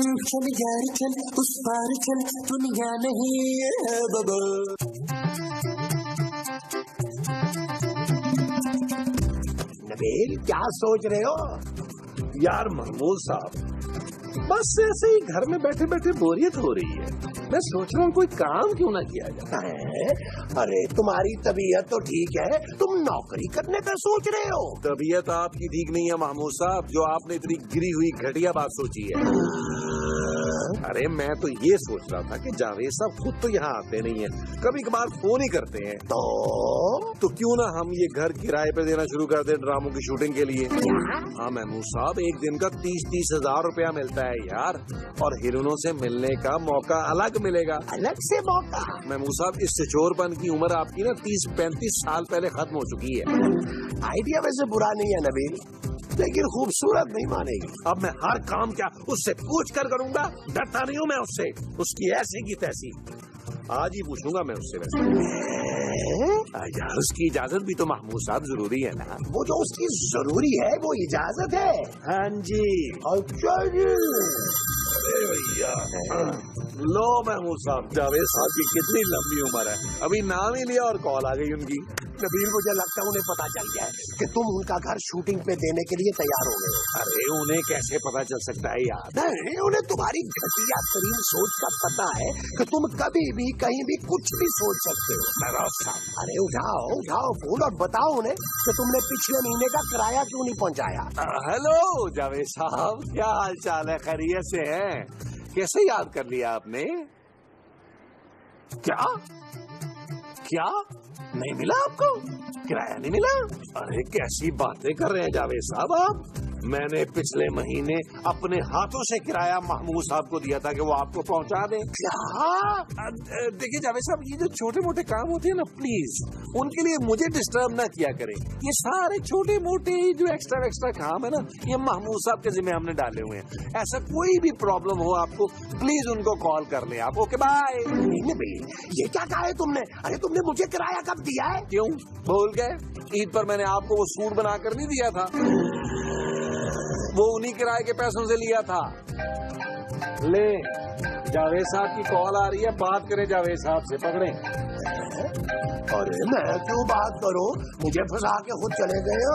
चल यार चल उस पार चल दुनिया नहीं है बाबा। नबील क्या सोच रहे हो? यार महमूद साहब, बस ऐसे ही घर में बैठे बैठे बोरियत हो रही है। मैं सोच रहा हूँ कोई काम क्यों ना किया जाए। अरे तुम्हारी तबीयत तो ठीक है, तुम नौकरी करने का सोच रहे हो। तबीयत आपकी ठीक नहीं है महमूद साहब, जो आपने इतनी गिरी हुई घटिया बात सोची है। अरे मैं तो ये सोच रहा था कि जावेद साहब खुद तो यहाँ आते नहीं है, कभी कभार फोन ही करते हैं। तो क्यों ना हम ये घर किराए पे देना शुरू कर दें ड्रामों की शूटिंग के लिए। हाँ महमूद साहब, एक दिन का 30-30 हजार रुपया मिलता है यार, और हीरोइनों से मिलने का मौका अलग मिलेगा। अलग से मौका? महमूद साहब, इस चोरपन की उम्र आपकी ना 30-35 साल पहले खत्म हो चुकी है। आइडिया वैसे बुरा नहीं है नबील, लेकिन खूबसूरत नहीं मानेगी। अब मैं हर काम क्या उससे पूछ कर करूंगा? डरता नहीं हूँ मैं उससे, उसकी ऐसी की तैसी। आज ही पूछूंगा मैं उससे। वैसे यार उसकी इजाजत भी तो महमूद साहब जरूरी है ना। वो जो उसकी जरूरी है वो इजाजत है। हाँ जी। अच्छा जी। अरे भैया लो महमूद साहब, जावेद साहब की कितनी लंबी उम्र है, अभी नाम ही लिया और कॉल आ गई उनकी। नबील मुझे लगता है उन्हें पता चल गया है कि तुम उनका घर शूटिंग पे देने के लिए तैयार हो गए। अरे उन्हें कैसे पता चल सकता है यार? नहीं, उन्हें तुम्हारी घटिया तरीन सोच का पता है कि तुम कभी भी कहीं भी कुछ भी सोच सकते हो। अरे उठाओ फोन और बताओ उन्हें कि तुमने पिछले महीने का किराया क्यों नहीं पहुँचाया। हेलो जावेद साहब, क्या हाल चाल है? खैरियत से हैं? कैसे याद कर लिया आपने? क्या नहीं मिला आपको? किराया नहीं मिला? अरे कैसी बातें कर रहे हैं जावेद साहब आप। मैंने पिछले महीने अपने हाथों से किराया महमूद साहब को दिया था कि वो आपको पहुंचा दें। क्या? देखिए जावेद साहब, ये जो छोटे मोटे काम होते हैं ना, प्लीज उनके लिए मुझे डिस्टर्ब ना किया करें। ये सारे छोटे मोटे जो एक्स्ट्रा काम है ना, ये महमूद साहब के जिम्मे हमने डाले हुए हैं। ऐसा कोई भी प्रॉब्लम हो आपको, प्लीज उनको कॉल कर लें आप। Okay bye. ये क्या कहा है तुमने? अरे तुमने मुझे किराया कब दिया है? क्यों भूल गए? ईद पर मैंने आपको वो सूट बनाकर नहीं दिया था? वो उन्हीं किराए के पैसों से लिया था। ले जावेद साहब की कॉल आ रही है, बात करें जावेद साहब से। पकड़े। अरे मैं क्यों बात करूं? मुझे फंसा के खुद चले गए हो,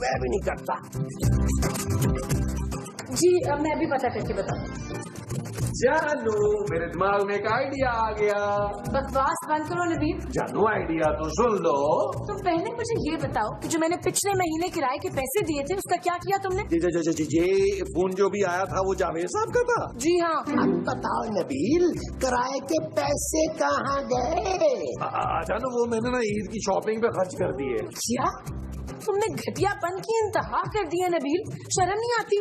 मैं भी नहीं करता। जी अब मैं भी पता करके बताऊँ। जानू, मेरे दिमाग में एक आइडिया आ गया। बकवास बंद करो नबील। जानू आइडिया तो सुन लो। तो पहले मुझे ये बताओ कि जो मैंने पिछले महीने किराए के पैसे दिए थे उसका क्या किया तुमने? ये फोन जो भी आया था वो जावेद साहब का था। जी हाँ। अब बताओ नबील, किराए के पैसे कहाँ गए? जानू वो मैंने ना ईद की शॉपिंग पे खर्च कर दिए। क्या तुमने घटियापन की इंतहा कर दी है नबील? शर्म नहीं आती?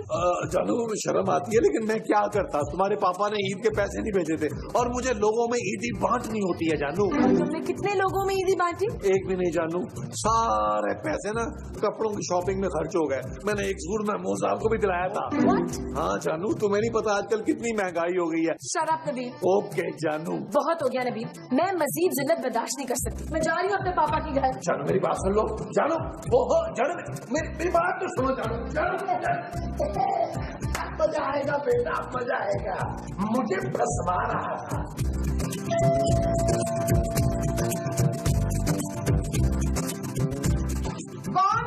जानू शर्म आती है, लेकिन मैं क्या करता, तुम्हारे पापा ने ईद के पैसे नहीं भेजे थे और मुझे लोगों में ईदी बांटनी होती है जानू। तुमने कितने लोगों में ईदी बांटी? एक भी नहीं जानू, सारे पैसे ना कपड़ों की शॉपिंग में खर्च हो गए। मैंने एक सूट महमूद साहब को भी दिलाया था। हाँ जानू, तुम्हें नहीं पता आजकल कितनी महंगाई हो गई है। Shut up Nabeel. ओके जानू, बहुत हो गया नबील, मैं मजीद जिल्लत बर्दाश्त नहीं कर सकती। मैं जा रही हूँ अपने पापा के घर। जानू मेरी बात सुन लो। जानू जानू मेरी बात तो सुनो। जानू मजा आएगा बेटा, मजा आएगा। मुझे बस मारा था। कौन?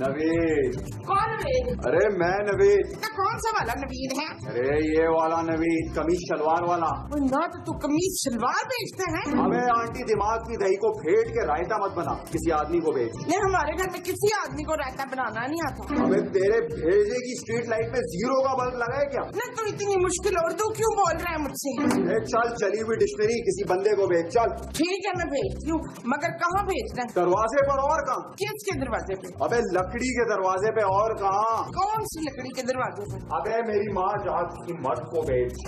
नवीद। कौन नवीद? अरे मैं नवीद। कौन सा वाला नवीद है? अरे ये वाला नवीद, कमीज शलवार वाला। ना तो तू कमीज शलवार बेचते हैं? हमें आंटी दिमाग की दही को फेंट के रायता मत बना, किसी आदमी को भेज। नहीं, हमारे घर में किसी आदमी को रायता बनाना नहीं आता। हमें तेरे भेजे की स्ट्रीट लाइट में 0 का बल्ब लगा है क्या? नहीं तो इतनी मुश्किल उर्दू क्यों बोल रहा है मुझसे? चल चली हुई डिक्शनरी किसी बंदे को भेज। चल ठीक है मैं भेजती हूँ, मगर कहाँ भेजना है? दरवाजे पर और कहाँ? किसके दरवाजे पे? अबे लकड़ी के दरवाजे पे और कहाँ? कौन सी लकड़ी के दरवाजे पे? अबे मेरी माँ जहाज की मर्द को भेज।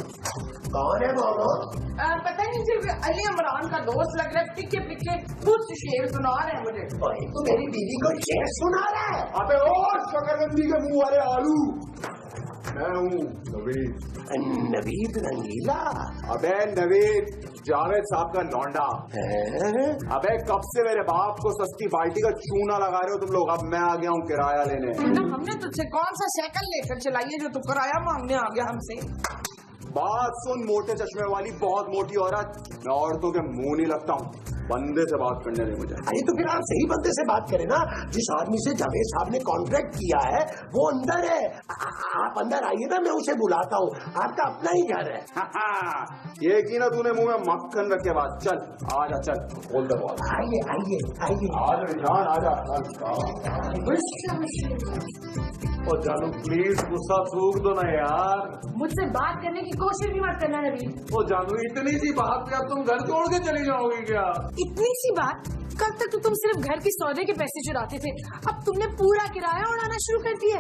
कौन है बोलो? पता नहीं, सिर्फ अली इमरान का दोस्त लग रहा है, पिके पिके खुद शेर सुना रहे हैं मुझे। तो मेरी बीवी को शेर सुना रहा है? अबे और शकरगंदी के मुंह वाले आलू, मैं हूँ नवीद। नवीद रंगीला? अबे नवीद जावेद साहब का लौंडा। अबे कब से मेरे बाप को सस्ती बाल्टी का चूना लगा रहे हो तुम लोग? अब मैं आ गया हूँ किराया लेने। ना हमने तुझसे कौन सा साइकिल लेकर चलाई है जो तू किराया मांगने आ गया हमसे? बात सुन मोटे चश्मे वाली बहुत मोटी औरत, मैं औरतों के मुंह नहीं लगता हूँ, बंदे से बात करने दे मुझे। अरे तो फिर आप सही बंदे से बात करें ना। जिस आदमी से जावेद साहब ने कॉन्ट्रैक्ट किया है वो अंदर है। आप अंदर आइए ना, मैं उसे बुलाता हूँ, आपका अपना ही घर है। ये की ना तूने मुंह में मक्खन रखे बात। चल आजा, चल खोल दरवाजा। आइए आइए आइए। आजा जान आजा। ओ जानू प्लीज गुस्सा सूख दो ना यार। मुझसे बात करने की कोशिश भी मत करना नबील। ओ जानू इतनी सी बात पे अब तुम घर छोड़ के चली जाओगी क्या? इतनी सी बात? कल तक तो तुम सिर्फ घर के सौदे के पैसे चुराते थे, अब तुमने पूरा किराया उड़ाना शुरू कर दिया।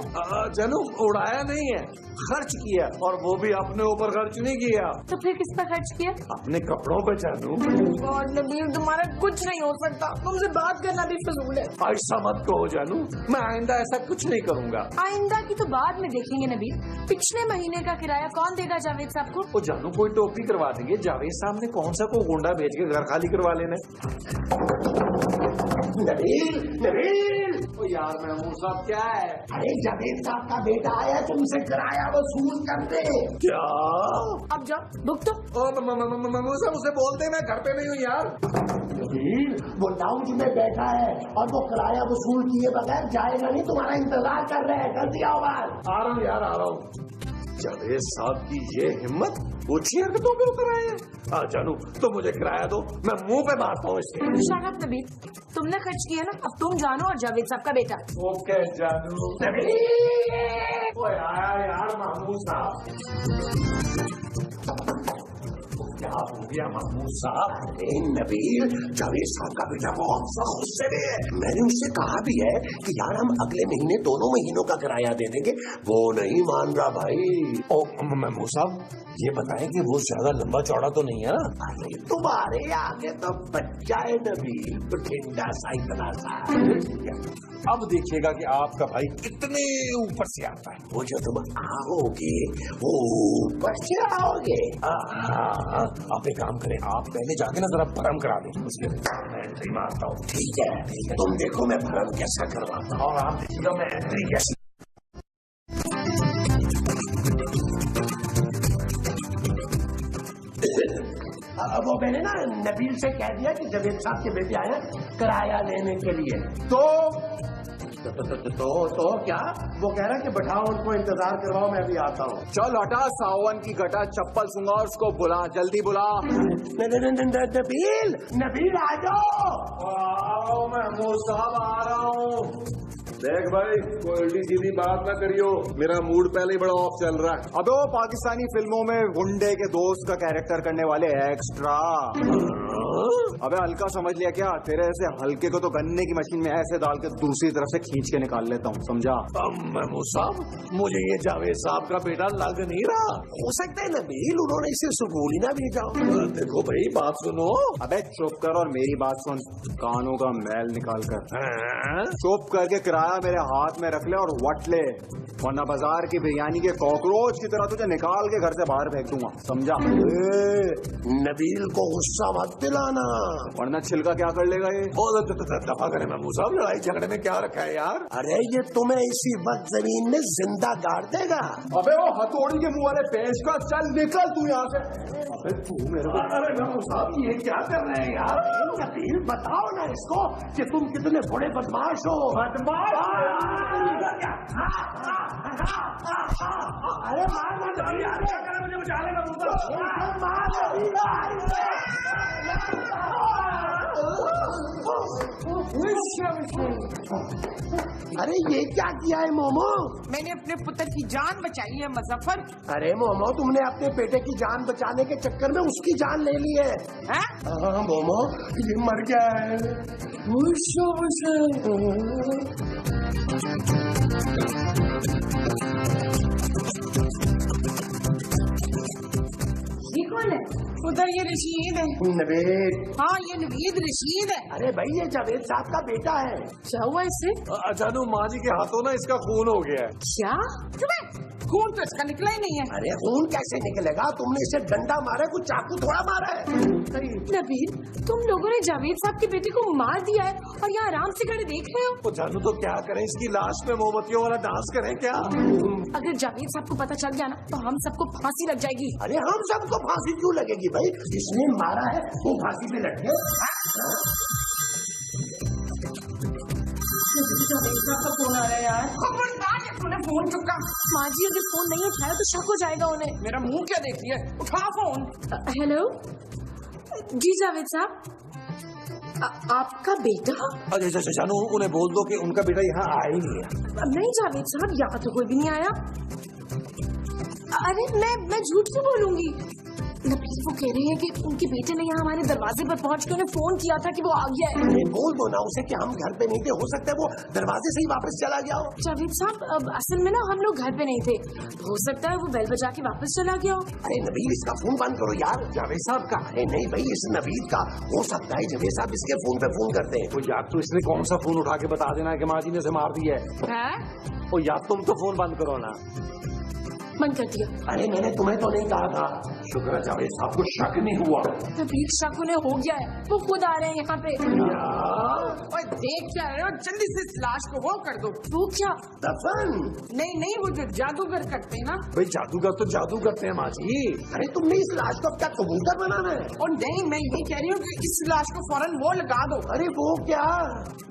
जानू उड़ाया नहीं है, खर्च किया, और वो भी अपने ऊपर खर्च नहीं किया। तो फिर किस पर खर्च किया? अपने कपड़ों पे जानू। और नबील तुम्हारा कुछ नहीं हो सकता, तुमसे बात करना भी फजूल है। ऐसा मत कहो जानू, मैं आइंदा ऐसा कुछ नहीं करूँगा। आइंदा की तो बाद में देखेंगे नबील। पिछले महीने का किराया कौन देगा जावेद साहब को? वो जानू कोई टोपी करवा देंगे, जावेद साहब ने कौन सा को गुंडा भेज के घर खाली करवा लेना। नबील नबील। ओ यार महमूद साहब क्या है? अरे जावेद साहब का बेटा आया तुमसे किराया वसूल करने। क्या? अब जाओ भुग तो। महमूद साहब उसे बोलते मैं घर पे नहीं हूँ यार। नबील वो लाउंज में बैठा है और वो किराया वसूल किए बगैर जाएगा नहीं, तुम्हारा इंतजार कर रहे हैं। जल्दी आओ बाहर। आ रहा हूँ यार, आ रहा हूँ। जावेद साहब की ये हिम्मत, पूछिए कि तुम क्यों कराया? हाँ जानू तो मुझे किराया दो, मैं मुंह पे मारता हूँ इसके। शट अप नबील, तुमने खर्च किया ना, अब तुम जानो और जावेद साहब का बेटा। ओके जानू। ओए आया यार महमूद साहब। क्या हो गया महमूद साहब? अरे नबील, जावेद साहब का बेटा बहुत सा गुस्से में है। मैंने उससे कहा भी है कि यार हम अगले महीने दोनों महीनों का किराया दे देंगे, वो नहीं मान रहा भाई। ओ महमूद साहब ये बताएं कि वो ज्यादा लंबा चौड़ा तो नहीं है ना? अरे तुम्हारे आगे तो बच्चा है नबील, बठिंडा सा इतना सा। अब देखिएगा कि आपका भाई कितने ऊपर से आता है। वो जो तुम आओगे वो ऊपर से आओगे। हाँ, आप एक काम करें, आप पहले जाके ना जरा भरम करा दें, उसके मैं एंट्री मारता हूँ। ठीक है, तुम देखो मैं भरम कैसा करवाता हूँ। और आप देखिएगा मैं एंट्री कैसी। वो मैंने ना नबील से कह दिया कि जावेद साहब के बेटे आए किराया लेने के लिए। तो क्या वो कह रहा है कि बैठाओ उनको, इंतजार करवाओ, मैं भी आता हूँ। चल हटा सावन की घटा, चप्पल सूंगा और उसको बुला, जल्दी बुला। नबील नबील आ जाओ। आओ महमूद साहब आ रहा हूँ। देख भाई कोई उल्टी सीधी बात ना करियो, मेरा मूड पहले ही बड़ा ऑफ चल रहा है। अबे वो पाकिस्तानी फिल्मों में गुंडे के दोस्त का कैरेक्टर करने वाले एक्स्ट्रा। अबे हल्का समझ लिया क्या? तेरे ऐसे हल्के को तो गन्ने की मशीन में ऐसे डाल के दूसरी तरफ से खींच के निकाल लेता हूँ, समझा? महमूद साहब मुझे ये जावेद साहब का बेटा लग नहीं रहा। हो सकता है नबील उन्होंने इसे स्कूल ही ना भेजा हो। देखो भाई बात सुनो। अबे चुप कर और मेरी बात सुन, कानों का मैल निकाल कर चुप करके किराया मेरे हाथ में रख ले और वट ले, वरना बाजार की बिरयानी के कॉकरोच की तरह तुझे निकाल के घर से बाहर फेंक दूंगा, समझा? नबील को गुस्सा मत दिलाना, वरना छिलका क्या कर लेगा ये? दफा करें महमूद साहब, लड़ाई झगड़े में क्या रखा है यार? अरे ये तुम्हें इसी वक्त जमीन में जिंदा गाड़ देगा। अबे वो हथौड़ी के मुंह वाले पेश का, चल निकल तू यहाँ से। अबे तू मेरे को, अरे महमूद साहब ये क्या कर रहे हैं यार? नबील बताओ ना इसको कि तुम कितने बड़े बदमाश हो। बदमाश? अरे मारना नबील, मुझे बचा लेना अरे ये क्या किया है मोमो? मैंने अपने पुत्र की जान बचाई है मुजफ्फर। अरे मोमो तुमने अपने बेटे की जान बचाने के चक्कर में उसकी जान ले ली है। हाँ मोमो ये मर गया है। ये कौन है? उधर ये रशीद है। नवेद। हाँ ये नवीद रशीद है। अरे भाई ये जावेद साहब का बेटा है। क्या हुआ इससे? जानू माँ जी के हाथों ना इसका खून हो गया है। क्या? तुम्हें खून तो इसका निकला ही नहीं है। अरे खून कैसे निकलेगा? तुमने इसे डंडा मारा है, कुछ चाकू थोड़ा मारा है। नबील, तुम लोगों ने जावेद साहब की बेटी को मार दिया है और यहाँ आराम से खड़े देख रहे हो। तो जानू तो क्या करें, इसकी लाश में मोमबत्तियों वाला डांस करें क्या? अगर जावेद साहब को पता चल गया ना तो हम सबको फांसी लग जाएगी। अरे हम सबको फांसी क्यों लगेगी भाई? जिसने मारा है वो फांसी पे लग गया। जावेद साहब का फोन आ रहा है यार। खबरदार ये तूने फोन चुका। माँ जी, अगर फोन नहीं उठाया तो शक हो जाएगा उन्हें। मेरा मुंह क्या देख लिया? उठा फोन। हेलो जी जावेद साहब, आपका बेटा? अच्छा जानू, उन्हें बोल दो कि उनका बेटा यहाँ आया ही नहीं है। नहीं जावेद साहब, यहाँ तो कोई भी नहीं आया। अरे मैं झूठ क्यों बोलूंगी? नबील वो कह रहे हैं कि उनके बेटे ने यहाँ हमारे दरवाजे पर पहुँच के उन्हें फोन किया था कि वो आ गया है। अरे बोल दो ना उसे कि हम घर पे नहीं थे, हो सकता है वो दरवाजे से ही वापस चला गया हो। जावेद साहब, अब असल में ना हम लोग घर पे नहीं थे, हो सकता है वो बेल बजा के वापस चला गया हो। अरे नबील, इसका फोन बंद करो यार। जावेद साहब का? अरे नहीं भाई, इस नबील का हो सकता है जावेद साहब इसके फोन पे फोन करते हैं। तो यार तो इसने कौन सा फोन उठा के बता देना कि माँ जी ने इसे मार दिया है। और यार तुम तो फोन बंद करो ना। बंद कर दिया। अरे मैंने तुम्हें तो नहीं कहा था। शुक्र है जावेद साहब को शक नहीं हुआ। नबील शक उन्हें हो गया है, वो खुद आ रहे हैं यहाँ पे। और देख क्या रहे हो? जल्दी से इस लाश को वो कर दो। वो क्या? दफन? नहीं, वो जो जादूगर करते हैं ना। भाई जादूगर तो जादू करते हैं माँ जी। अरे तुमने इस लाश को क्या कबूतर बनाना है? और नहीं, मैं ये कह रही हूँ कि इस लाश को फौरन वो लगा दो। अरे वो क्या?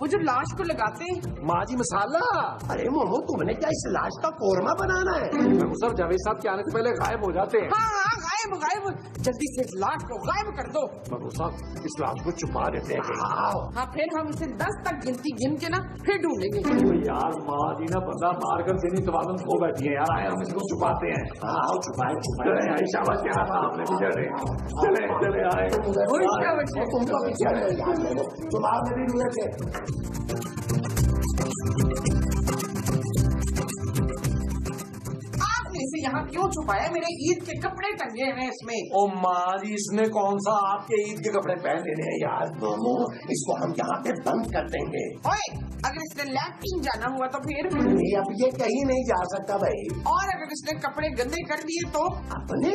वो जो लाश को लगाते हैं। माँ जी मसाला। अरे मोमो, तुमने क्या इस लाश का कोरमा बनाना है? सर जावेद साहब के आने से पहले गायब हो जाते हैं। हाँ, गायब। जल्दी से इस लाश को गायब कर दो। मगू साहब इस लाश को छुपा देते हैं कहीं। हाँ, फिर हम इसे 10 तक गिन के ना फिर ढूंढेंगे। तो यार माँ जी ना बंदा मार कर देनी तवालन खो बैठी है यार। आए हम इसको छुपाते हैं। हाँ छुपाए। चले आई शाबाश, क्या था आपने चले आए। तुमको पीछे तुम आप में भी हुए थे। इसे यहाँ क्यों छुपाया? मेरे ईद के कपड़े टंगे हैं इसमें। ओ माँ जी, इसने कौन सा आपके ईद के कपड़े पहन लेने हैं यार। मोमो, इसको हम यहाँ पे बंद कर देंगे। ओए, अगर इसने लैट्रिन जाना हुआ तो फिर? नहीं, अब ये कहीं नहीं जा सकता भाई। और अगर इसने कपड़े गंदे कर दिए तो? अपने?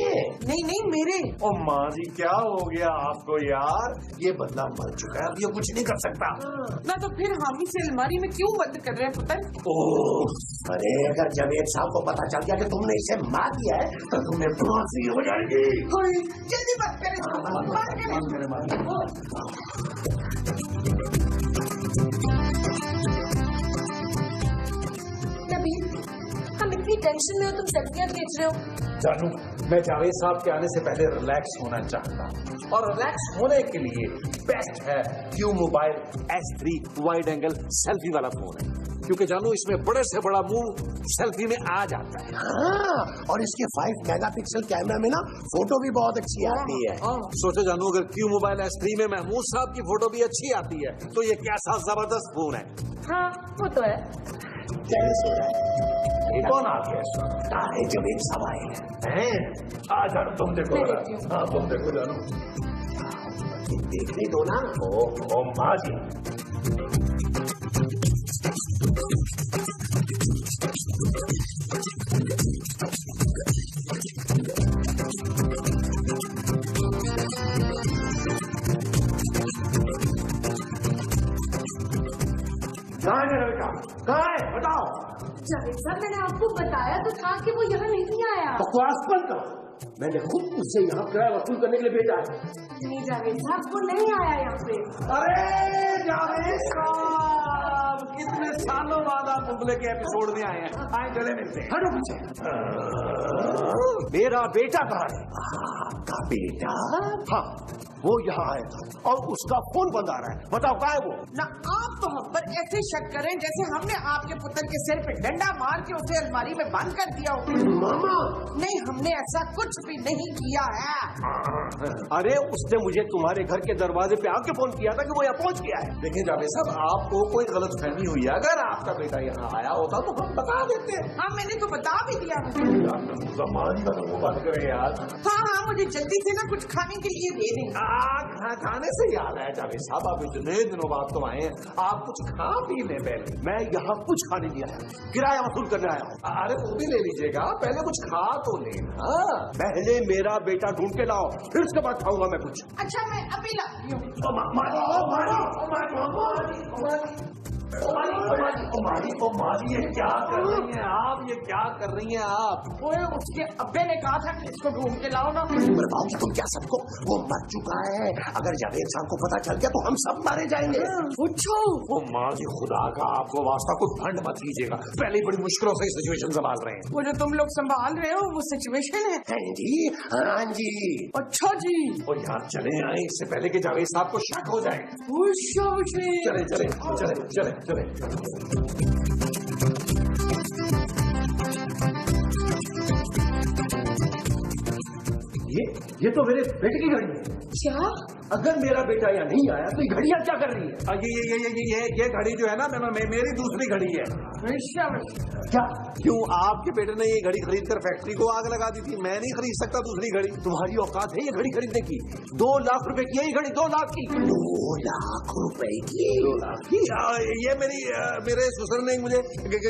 नहीं मेरे। ओ माँ जी, क्या हो गया आपको यार? ये बंदा मर चुका है, अब ये कुछ नहीं कर सकता ना। तो फिर हम इसे अलमारी में क्यों बंद कर रहे हैं पुत्र? ओह, अरे अगर जावेद साहब को पता चल गया कि तुमने इसे मार दिया है तो तुम्हें फांसी हो जाएगी। जल्दी बंद करें। नबील, हम इतनी टेंशन में हो, तुम सेल्फियां खींच रहे हो। जानू, मैं जावेद साहब के आने से पहले रिलैक्स होना चाहता हूँ, और रिलैक्स होने के लिए बेस्ट है Q mobile S3 wide angle selfie वाला फोन है, क्योंकि जानू इसमें बड़े से बड़ा मुंह सेल्फी में आ जाता है। हाँ, और इसके 5 मेगापिक्सल कैमरा में ना फोटो भी बहुत अच्छी आती है। सोचो जानू, अगर क्यू मोबाइल S3 में महमूद साहब की फोटो भी अच्छी आती है तो ये कैसा जबरदस्त फोन है। हाँ वो तो है। कौन आ गया? जावेद साहब आए हैं? आ जानू, तुम देखो। मैं देखती हूँ। हाँ तुम देखो जानू। देखने दो ना। ओ माँ जी, कहाँ है मेरा बेटा? कहाँ है बताओ। जावेद साहब, मैंने आपको बताया तो था कि वो यहाँ नहीं आया। बकवास बंद करो, मैंने खुद उसे यहाँ किराया वसूल करने के लिए भेजा है। नहीं जावेद साहब, वो नहीं आया यहाँ पे। अरे जावेद साहब, कितने सालों बाद आप मुगले के एपिसोड में आए हैं। आए गले मिलते हैं। हटो पीछे। मेरा बेटा कहाँ है? आपका बेटा? हाँ, वो यहाँ आया था और उसका फोन बंद आ रहा है। बताओ कहाँ है वो? ना आप तो हम पर ऐसे शक करें जैसे हमने आपके पुत्र के सिर पे डंडा मार के उसे अलमारी में बंद कर दिया हो। मामा, नहीं, हमने ऐसा कुछ भी नहीं किया है। अरे उसने मुझे तुम्हारे घर के दरवाजे पे आके फोन किया था कि वो यहाँ पहुँच गया है। देखिए जावेद साहब, आपको कोई गलत फहमी हुई है। अगर आपका बेटा यहाँ आया होता तो हम बता देते। हाँ, मैंने तो बता भी दिया। समाज का तो बंद करे यार। हाँ हाँ, मुझे जल्दी से ना कुछ खाने के लिए दे दें। खाने से याद है जावेद साहब, आप इतने दिनों बाद तो आए हैं, आप कुछ खा पी लें पहले। मैं यहाँ कुछ खाने नहीं आया, किराया वसूल करने आया हूँ। अरे वो भी ले लीजिएगा, पहले कुछ खा तो लेना। पहले मेरा बेटा ढूंढ के लाओ, फिर उसके बाद खाऊंगा मैं कुछ। अच्छा, मैं अभी लाती हूँ। ये क्या कर रही हैं आप, ये क्या कर रही हैं आप? ओए, उसके अब्बे ने कहा था कि इसको ढूंढ के लाओ ना। बताओगी तुम क्या सबको? वो मर चुका है, अगर जावेद साहब को पता चल गया तो हम सब मारे जाएंगे। पूछो। वो माँ जी, खुदा का आपको वास्ता, कुछ फंड मत कीजिएगा, पहले ही बड़ी मुश्किलों से सिचुएशन संभाल रहे हैं। वो जो तुम लोग संभाल रहे हो वो सिचुएशन है। हाँ जी, हाँ जी। अच्छा जी। और यार चले आए इससे पहले कि जावेद साहब को शक हो जाए। चले चले चले चले चले चले। ये तो मेरे बेटे की घड़ी है। क्या? अगर मेरा बेटा यहाँ नहीं आया तो ये घड़ियाँ क्या कर रही है? ये घड़ी जो है ना, मेरी दूसरी घड़ी है। क्या? क्यों, आपके बेटे ने ये घड़ी खरीद कर फैक्ट्री को आग लगा दी थी, मैं नहीं खरीद सकता दूसरी घड़ी। तुम्हारी औकात है ये घड़ी खरीदने की? 2 लाख रुपए की है ये घड़ी, 2 लाख की। 2 लाख रुपए की? 2 लाख की? ये मेरे ससुर ने मुझे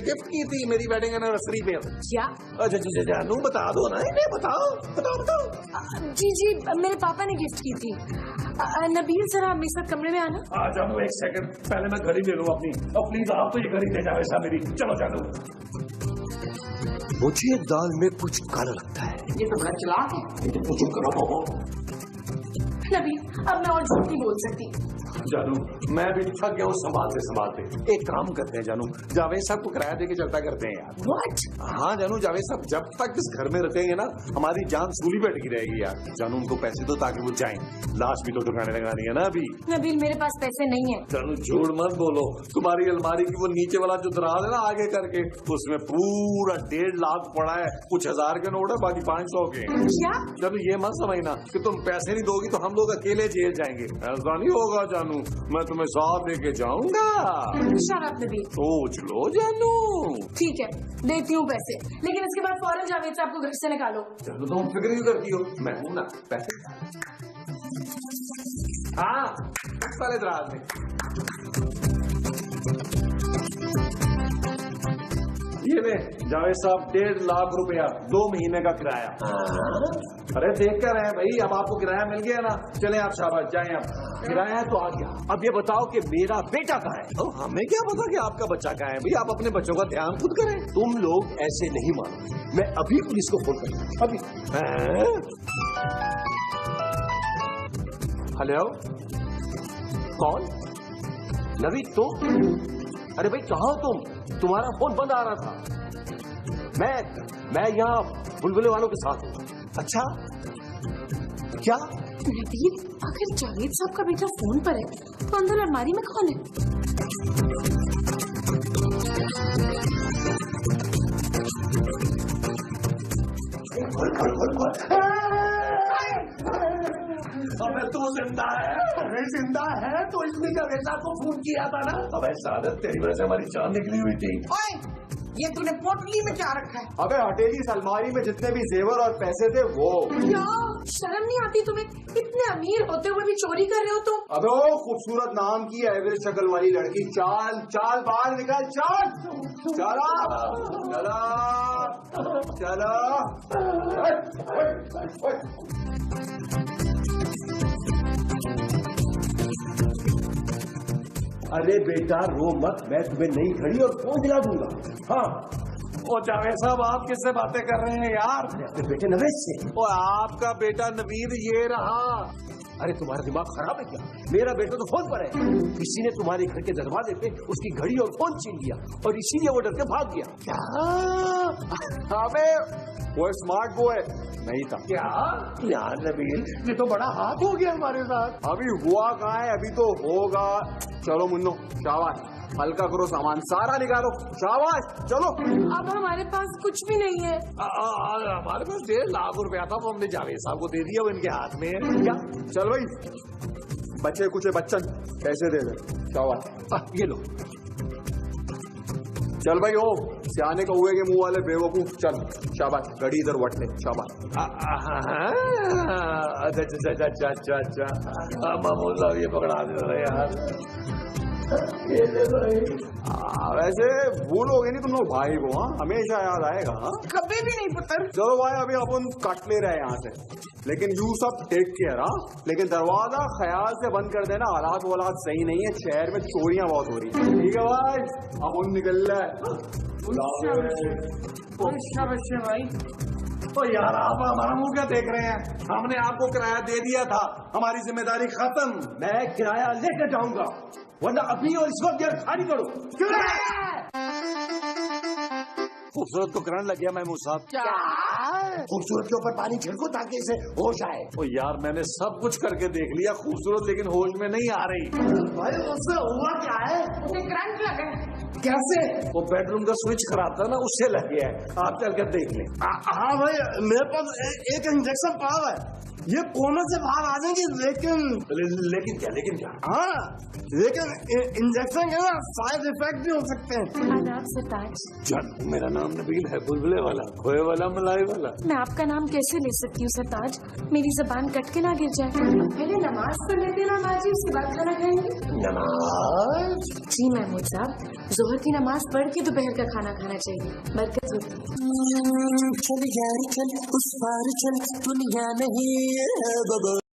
गिफ्ट की थी मेरी वेडिंग एनिवर्सरी पे। क्या? अच्छा जानू, बता दो ना इन्हें, बताओ। जी, मेरे पापा ने गिफ्ट की थी। नबील जरा मेरे साथ कमरे में आना। आ जानू, एक सेकंड, पहले मैं घड़ी ले लूं अपनी। और प्लीज आप तो ये घड़ी ले जाओ ऐसा मेरी। चलो जानू। मुझे दाल में कुछ काला लगता है। ये तो बड़ा चालाक है। चुप करो नबील, अब मैं और झूठ नहीं बोल सकती। जानू, मैं भी थक गया हूँ संभालते। एक काम करते हैं जानू, जावेद साहब को किराया देके चलता करते हैं यार। What? हाँ जानू, जावेद साहब जब तक इस घर में रुकेंगे ना, हमारी जान सूली पे अटकी रहेगी यार। जानू, उनको पैसे दो ताकि वो जाएं, लाश भी तो ठिकाने लगानी है ना अभी। नबील, मेरे पास पैसे नहीं है। जानू झूठ मत बोलो, तुम्हारी अलमारी की वो नीचे वाला जो दराज है ना आगे करके, उसमें पूरा 1.5 लाख पड़ा है। कुछ 1000 के नोट है, बाकी 500 के। क्या? जानू ये मत समझना कि तुम पैसे नहीं दोगी तो हम लोग अकेले जेल जाएंगे, ऐसा नहीं होगा जानू। मैं तुम्हें साथ लेके जाऊंगा। Shut up, Nabeel. सोच लो जानू। ठीक है, देती हूँ पैसे, लेकिन इसके बाद फौरन जावेद साहब को घर से निकालो। जानू तुम फिक्र क्यों करती हो, मैं हूं ना। पैसे हाँ, पहले दराज में। ये ले जावेद साहब, 1.5 लाख रुपया, 2 महीने का किराया। अरे देख कर रहे हैं भाई, अब आपको किराया मिल गया ना, चले आप शाबाश जाएं। आप किराया तो आ गया, अब ये बताओ कि मेरा बेटा कहाँ है? तो हमें क्या पता कि आपका बच्चा कहाँ है? भाई आप अपने बच्चों का ध्यान खुद करें। तुम लोग ऐसे नहीं मानो, मैं अभी पुलिस को फोन करूंगा, अभी। हेलो, कौन? नवीद तुम? अरे भाई कहाँ हो तुम? तुम्हारा फोन बंद आ रहा था। मैं यहाँ बुलबुले वालों के साथ हूँ। अच्छा, क्या? नबील, अगर जावेद साहब का बेटा फोन पर है तो अंदर अलमारी में कौन है? अबे तू जिंदा है? अरे जिंदा है तो इसने जावेद साहब को फोन किया था ना। अबे सादत, तेरी वजह से हमारी जान निकली हुई थी। ओए, ये तूने पोटली में क्या रखा है? अबे हटेली इस अलमारी में जितने भी जेवर और पैसे थे वो। क्या शर्म नहीं आती तुम्हें? इतने अमीर होते हुए भी चोरी कर रहे हो तुम? अबे ओ खूबसूरत नाम की एवरेज शक्ल वाली लड़की, चाल चाल बाहर निकल, चाल चला चला चला। अरे बेटा रो मत, मैं तुम्हें नई घड़ी और फोन दिला दूंगा। हाँ, ओ जावेद साहब, आप किससे बातें कर रहे हैं यार? अपने बेटे नवेद से। ओ आपका बेटा नवीद ये रहा। अरे तुम्हारा दिमाग खराब है क्या? मेरा बेटा तो फोन पर है। किसी ने तुम्हारे घर के दरवाजे पे उसकी घड़ी और फोन छीन लिया और इसीलिए वो डर के भाग गया। क्या? अबे वो स्मार्ट बॉय नहीं था क्या? यार नबील, ये तो बड़ा हाथ हो गया हमारे साथ। अभी हुआ कहाँ है, अभी तो होगा। चलो मुन्नो, शाबाश, हल्का करो सामान, सारा निकालो, शाबाश चलो। अब हमारे पास कुछ भी नहीं है। हमारे पास 1.5 लाख रुपया था, वो हमने जावेद साहब को दे दिया, वो इनके हाथ में है। क्या? चल भाई, बच्चे कुछ बच्चन पैसे दे दे, शाबाश। ये लो। चल भाई ओ सियाने कौए के मुंह वाले बेवकूफ, चल शाबाश, गड़ी इधर वट ले, शाबाश। अच्छा महमूद साहब ये पकड़ा दे रहे यार, ये ले भाई। वैसे भूलोगे नहीं तुम लोग भाई को, हाँ हमेशा याद आएगा। हाँ कभी भी नहीं पुत्र। चलो भाई अभी अपन कट ले रहे हैं यहाँ से, लेकिन यू सब टेक केयर। हाँ लेकिन दरवाजा ख्याल से बंद कर देना, हालात वालात सही नहीं है, शहर में चोरियां बहुत हो रही है। ठीक है भाई अपन निकल रहे शाबाश भाई। तो यार आप हमारा मुंह क्या देख रहे हैं, हमने आपको किराया दे दिया था, हमारी जिम्मेदारी खत्म। मैं किराया लेकर जाऊंगा, वरना अभी और इस वक्त घर खाली करो। खूबसूरत को करंट लग गया महमूद साहब। खूबसूरत के ऊपर पानी छिड़को ताकि इसे होश आए। ओ यार मैंने सब कुछ करके देख लिया, खूबसूरत लेकिन होश में नहीं आ रही। भाई उससे हुआ क्या है? उसे करंट लगा है। कैसे? वो बेडरूम का स्विच खराब था ना, उससे लग गया है, आप चल कर देख लें। हाँ भाई मेरे पास एक इंजेक्शन पड़ा है, ये कोने से बाहर आ जाएंगे, लेकिन क्या? हाँ लेकिन इंजेक्शन के ना साइड इफेक्ट भी हो सकते हैं। आदाब सरताज। जान मेरा नाम नबील है, बुलबुले वाला, खोए वाला, मलाई वाला। मैं आपका नाम कैसे ले सकती हूँ सरताज, मेरी जबान कट के ना गिर जाए। पहले नमाज पढ़ लेते ना माजी, उसके बाद खाना खाएंगे। नमाज? जी महमूद साहब, जोहर की नमाज पढ़ के दोपहर का खाना खाना चाहिए, बरकत होती है। चल यार चल, उस पार चल, दुनिया नहीं है बाबा।